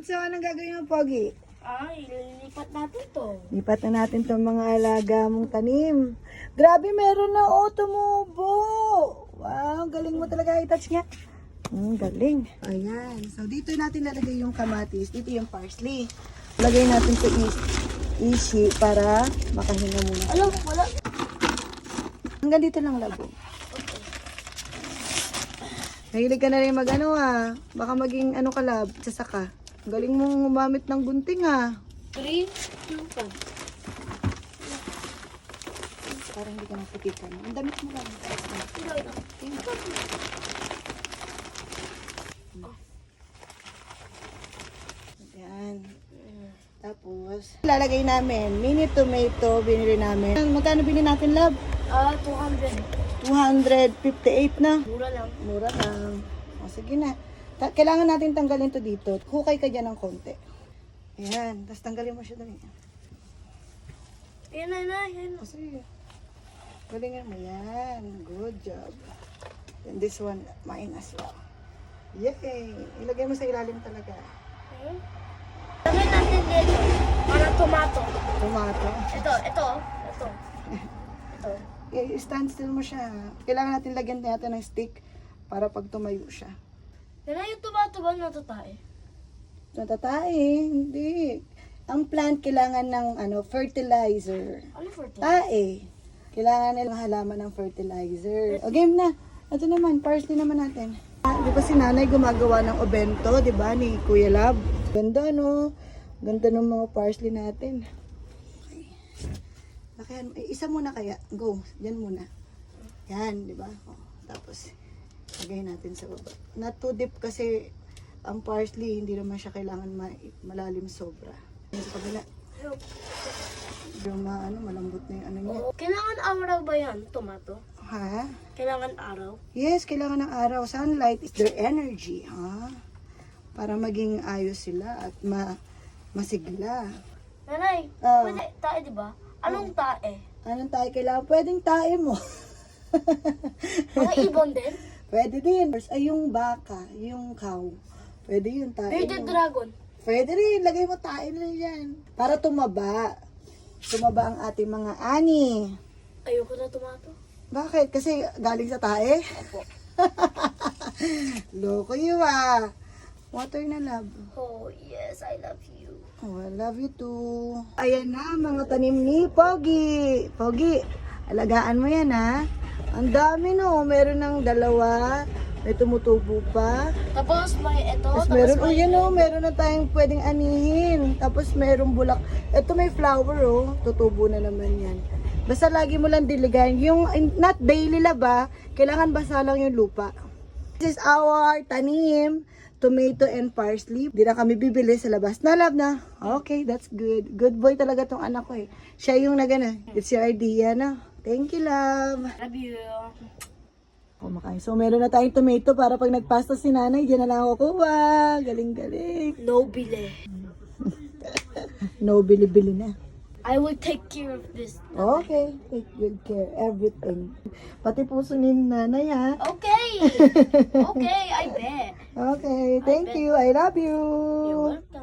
Saan ang gagawin mo, Pogi? Ay, lilipat natin to. Lipat na natin itong mga alaga mong tanim. Grabe, meron na tumubo. Wow, galing mo talaga i-touch nga. Galing. Ayan. So, dito natin lalagay yung kamatis. Dito yung parsley. Lagay natin sa ishi para makahinga muna. Alam, wala. Hanggang dito lang labo. Nahilig ka na rin baka maging kalab, sasaka. Galing mong gumamit ng gunting 3, 2, 1. Parang hindi ka naputikan. Ang damit mo lang. Ayan. Tapos, lalagay namin mini tomato, binili namin. Magkano binili natin, love? 200. 258 na. Mura lang. Mura lang. O, sige na. Kailangan natin tanggalin to dito. Hukay ka dyan ng konti. Ayan. Tapos tanggalin mo siya dali. Ayan na. Kasi, galingan mo yan. Good job. And this one, mine as well. Yay! Ilagay mo sa ilalim talaga. Okay. Lagyan natin dito. Para tomato. Tomato. Ito. Ito. I-stand still mo siya. Kailangan natin lagyan natin ng stick para pag tumayo siya. Yan na yung tomato ba natatae? Natatae, hindi. Ang plant kailangan ng fertilizer. Ano for ito? Tae. Kailangan nilang halaman ng fertilizer. O game na. Ito naman, parsley naman natin. Di ba si nanay gumagawa ng obento, di ba, ni Kuya Lab? Ganda, no? Ganda ng mga parsley natin. Okay. Isa muna kaya. Go. Yan muna. Yan, di ba? O, tapos, lagay natin sa baba. Not too deep kasi ang parsley, hindi naman siya kailangan malalim sobra. Sa kabila. Yung malambot na yung niya. Kailangan araw ba yan, tomato? Ha? Kailangan araw? Yes, kailangan ng araw. Sunlight is their energy, para maging ayos sila at masigla. Nanay, pwede tae di ba? Anong tae? Anong tayo kailangan? Pwedeng tayo mo. Mga ibon din? Pwede din. Ay, yung baka, yung cow. Pwede yun tayo Bearded mo. dragon? Pwede rin. Lagay mo tayo na yan. Para tumaba. Tumaba ang ating mga ani. Ayoko na tomato. Bakit? Kasi galing sa tae? Opo. Loko yun Water na, love. Oh, yes, I love you. Oh, I love you too. Ayan na, mga tanim ni Pogi. Pogi, alagaan mo yan Ang dami no. Meron ng 2. May tumutubo pa. Tapos may ito. Tapos meron, meron na tayong pwedeng anihin. Tapos merong bulak. Ito may flower tutubo na naman yan. Basta lagi mo lang diligan. Yung not daily kailangan basa lang yung lupa. This is our tanim. Tomato and parsley. Di na kami bibili sa labas. Na, love na. Okay, that's good. Good boy talaga tong anak ko Siya yung It's your idea Thank you, love. Love you. Kumakain. So, meron na tayong tomato para pag nagpasta si nanay, dyan na lang ako kuha. Galing-galing. No bile. No, bili-bili na. I will take care of this. Okay. Take good care. Everything. Pati puso ni nanay, Okay. Okay, I bet. Okay. Thank you. I love you. You're welcome.